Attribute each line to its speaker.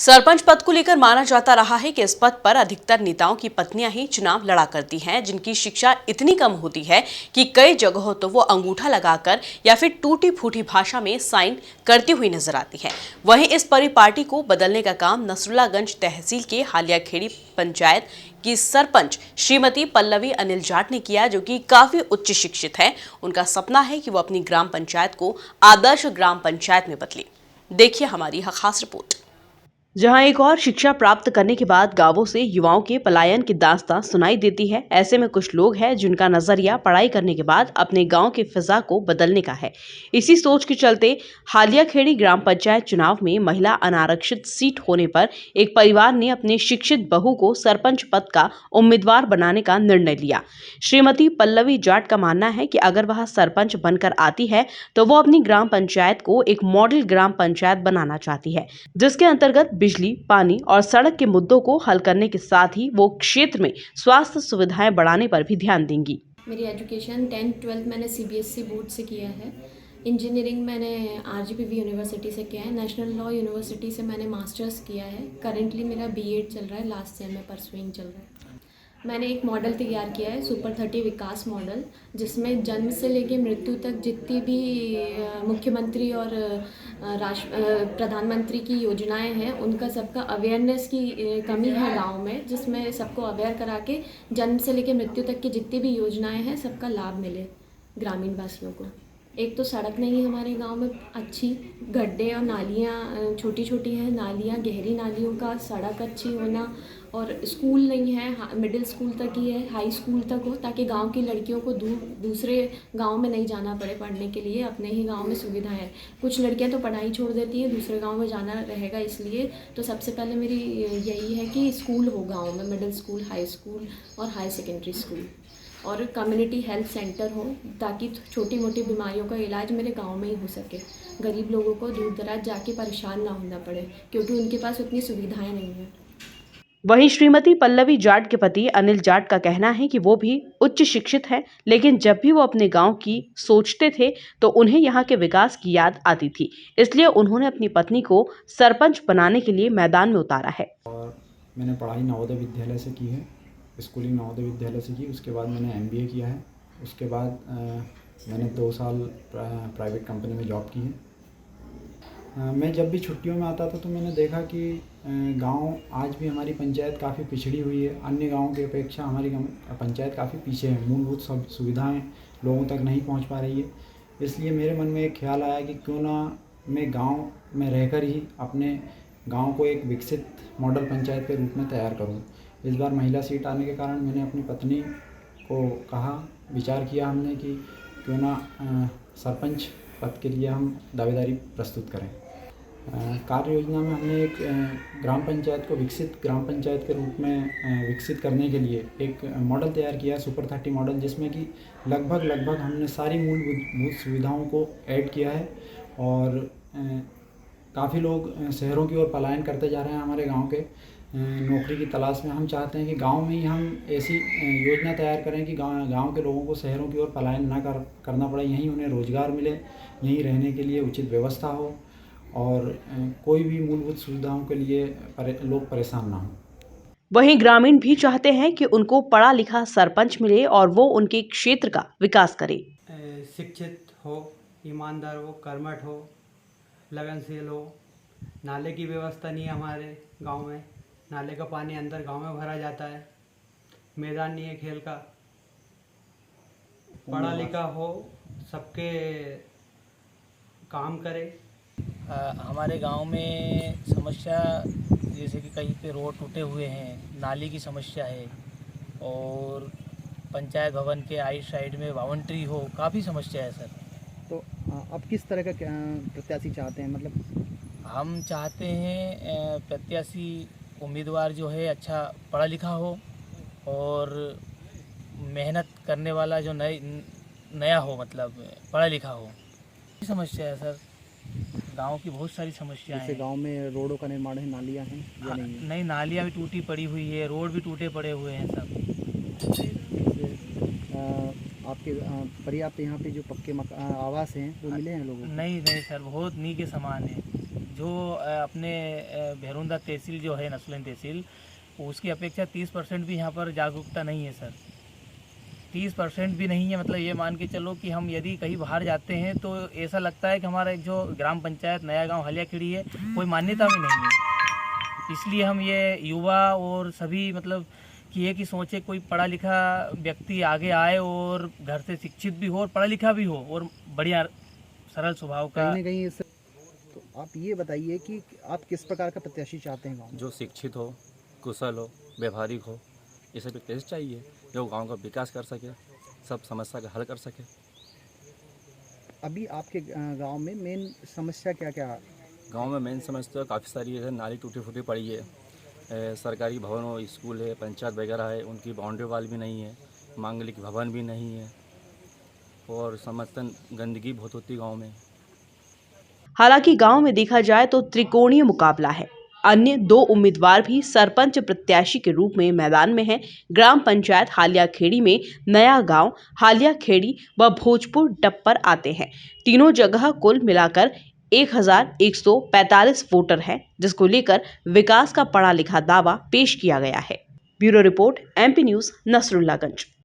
Speaker 1: सरपंच पद को लेकर माना जाता रहा है कि इस पद पर अधिकतर नेताओं की पत्नियां ही चुनाव लड़ा करती हैं, जिनकी शिक्षा इतनी कम होती है कि कई जगहों तो वो अंगूठा लगाकर या फिर टूटी फूटी भाषा में साइन करती हुई नजर आती है। वहीं इस परिपाटी को बदलने का काम नसरुल्लागंज तहसील के हालियाखेड़ी पंचायत की सरपंच श्रीमती पल्लवी अनिल जाट ने किया, जो कि काफी उच्च शिक्षित है। उनका सपना है कि वो अपनी ग्राम पंचायत को आदर्श ग्राम पंचायत में बदले। देखिए हमारी यह खास रिपोर्ट। जहां एक और शिक्षा प्राप्त करने के बाद गांवों से युवाओं के पलायन की दास्तां सुनाई देती है, ऐसे में कुछ लोग हैं जिनका नजरिया पढ़ाई करने के बाद अपने गांव की फिजा को बदलने का है। इसी सोच के चलते हालियाखेड़ी ग्राम पंचायत चुनाव में महिला अनारक्षित सीट होने पर एक परिवार ने अपने शिक्षित बहू को सरपंच पद का उम्मीदवार बनाने का निर्णय लिया। श्रीमती पल्लवी जाट का मानना है कि अगर वह सरपंच बनकर आती है तो वो अपनी ग्राम पंचायत को एक मॉडल ग्राम पंचायत बनाना चाहती है, जिसके अंतर्गत बिजली, पानी और सड़क के मुद्दों को हल करने के साथ ही वो क्षेत्र में स्वास्थ्य सुविधाएं बढ़ाने पर भी ध्यान देंगी।
Speaker 2: मेरी एजुकेशन 10th-12th मैंने सीबीएसई बोर्ड से किया है। इंजीनियरिंग मैंने आरजीपीवी यूनिवर्सिटी से किया है। नेशनल लॉ यूनिवर्सिटी से मैंने मास्टर्स किया है। करेंटली मेरा बीएड चल रहा है, लास्ट सेम में परसुइंग चल रहा है। मैंने एक मॉडल तैयार किया है, सुपर 30 विकास मॉडल, जिसमें जन्म से लेकर मृत्यु तक जितनी भी मुख्यमंत्री और प्रधानमंत्री की योजनाएं हैं, उनका सबका अवेयरनेस की कमी है गांव में, जिसमें सबको अवेयर करा के जन्म से लेकर मृत्यु तक की जितनी भी योजनाएं हैं सबका लाभ मिले ग्रामीण वासियों को। एक तो सड़क नहीं है हमारे गांव में अच्छी, गड्ढे और नालियाँ छोटी छोटी हैं, नालियाँ गहरी नालियों का सड़क अच्छी होना, और स्कूल नहीं है, मिडिल स्कूल तक ही है, हाई स्कूल तक हो, ताकि गांव की लड़कियों को दूसरे गांव में नहीं जाना पड़े पढ़ने के लिए, अपने ही गांव में सुविधाएं हैं। कुछ लड़कियां तो पढ़ाई छोड़ देती हैं, दूसरे गांव में जाना रहेगा, इसलिए तो सबसे पहले मेरी यही है कि स्कूल हो गाँव में, मिडिल स्कूल, हाई स्कूल और हाई सेकेंडरी स्कूल, और कम्युनिटी हेल्थ सेंटर हो, ताकि छोटी मोटी बीमारियों का इलाज मेरे गांव में ही हो सके। गरीब लोगों को दूर दराज जाके परेशान ना होना पड़े, क्योंकि उनके पास उतनी सुविधाएं नहीं हैं।
Speaker 1: वहीं श्रीमती पल्लवी जाट के पति अनिल जाट का कहना है कि वो भी उच्च शिक्षित हैं, लेकिन जब भी वो अपने गांव की सोचते थे तो उन्हें यहाँ के विकास की याद आती थी, इसलिए उन्होंने अपनी पत्नी को सरपंच बनाने के लिए मैदान में उतारा है।
Speaker 3: और मैंने पढ़ाई नवोदय विद्यालय से की है, स्कूलिंग नवोदय विद्यालय से की। उसके बाद मैंने एमबीए किया है। उसके बाद मैंने 2 साल प्राइवेट कंपनी में जॉब की है। मैं जब भी छुट्टियों में आता था तो मैंने देखा कि गांव आज भी हमारी पंचायत काफ़ी पिछड़ी हुई है। अन्य गाँवों की अपेक्षा हमारी पंचायत काफ़ी पीछे है, मूलभूत सब सुविधाएँ लोगों तक नहीं पहुंच पा रही है। इसलिए मेरे मन में एक ख्याल आया कि क्यों ना मैं गांव में रहकर ही अपने गांव को एक विकसित मॉडल पंचायत के रूप में तैयार करूं। इस बार महिला सीट आने के कारण मैंने अपनी पत्नी को कहा, विचार किया हमने कि क्यों ना सरपंच पद के लिए हम दावेदारी प्रस्तुत करें। कार्य योजना में हमने एक ग्राम पंचायत को विकसित ग्राम पंचायत के रूप में विकसित करने के लिए एक मॉडल तैयार किया है, सुपर 30 मॉडल, जिसमें कि लगभग हमने सारी मूलभूत सुविधाओं को ऐड किया है। और काफ़ी लोग शहरों की ओर पलायन करते जा रहे हैं हमारे गांव के नौकरी की तलाश में। हम चाहते हैं कि गांव में ही हम ऐसी योजना तैयार करें कि गांव के लोगों को शहरों की ओर पलायन ना करना पड़े, यहीं उन्हें रोज़गार मिले, यहीं रहने के लिए उचित व्यवस्था हो और कोई भी मूलभूत सुविधाओं के लिए लोग परेशान ना हों।
Speaker 1: वहीं ग्रामीण भी चाहते हैं कि उनको पढ़ा लिखा सरपंच मिले और वो उनके क्षेत्र का विकास करे।
Speaker 4: शिक्षित हो, ईमानदार हो, कर्मठ हो, लगनशील हो। नाले की व्यवस्था नहीं है हमारे गांव में, नाले का पानी अंदर गांव में भरा जाता है, मैदान नहीं है खेल का। पढ़ा लिखा हो, सबके काम करे।
Speaker 5: हमारे गांव में समस्या जैसे कि कहीं पे रोड टूटे हुए हैं, नाली की समस्या है, और पंचायत भवन के आइट साइड में बाउंड्री हो, काफ़ी समस्या है सर।
Speaker 6: तो आप किस तरह का प्रत्याशी चाहते हैं? मतलब
Speaker 5: हम चाहते हैं प्रत्याशी उम्मीदवार जो है अच्छा पढ़ा लिखा हो और मेहनत करने वाला, जो नया हो, मतलब पढ़ा लिखा हो। समस्या है सर, गांव की बहुत सारी समस्याएं हैं।
Speaker 6: गांव में रोडों का निर्माण है, नालियां हैं या नहीं?
Speaker 5: नहीं, नालियां भी टूटी पड़ी हुई है, रोड भी टूटे पड़े हुए हैं सब।
Speaker 6: आपके पर्याप्त यहाँ पे जो पक्के आवास हैं वो मिले हैं लोगों को?
Speaker 5: नहीं सर, बहुत नी के समान है। जो अपने भैरुंदा तहसील जो है नसरुल्लाह तहसील, उसकी अपेक्षा 30% भी यहाँ पर जागरूकता नहीं है सर। 30% भी नहीं है, मतलब ये मान के चलो कि हम यदि कहीं बाहर जाते हैं तो ऐसा लगता है कि हमारा एक जो ग्राम पंचायत नया गांव हलियाखेड़ी है कोई मान्यता में नहीं है। इसलिए हम ये युवा और सभी मतलब कि ये कि सोचे कोई पढ़ा लिखा व्यक्ति आगे आए और घर से शिक्षित भी हो और पढ़ा लिखा भी हो और बढ़िया सरल स्वभाव का।
Speaker 6: कहीं ना कहीं इस तो आप ये बताइए कि आप किस प्रकार का प्रत्याशी चाहते हैं गाँव में?
Speaker 7: जो शिक्षित हो, कुशल हो, व्यवहारिक हो, ये सब प्रत्याशी चाहिए जो गांव का विकास कर सके, सब समस्या का हल कर सके।
Speaker 6: अभी आपके गांव में मेन समस्या क्या क्या है?
Speaker 7: गांव में मेन समस्या काफ़ी सारी है। नाली टूटी फूटी पड़ी है, सरकारी भवन हो, स्कूल है, पंचायत वगैरह है, उनकी बाउंड्री वाल भी नहीं है, मांगलिक भवन भी नहीं है और समर्थन गंदगी बहुत होती है गाँव में।
Speaker 1: हालांकि गांव में देखा जाए तो त्रिकोणीय मुकाबला है। अन्य 2 उम्मीदवार भी सरपंच प्रत्याशी के रूप में मैदान में हैं। ग्राम पंचायत हालियाखेड़ी में नया गांव, हालियाखेड़ी व भोजपुर डप्पर आते हैं। तीनों जगह कुल मिलाकर 1145 वोटर हैं, जिसको लेकर विकास का पढ़ा लिखा दावा पेश किया गया है। Bureau report, MP news, Nasrullaganj.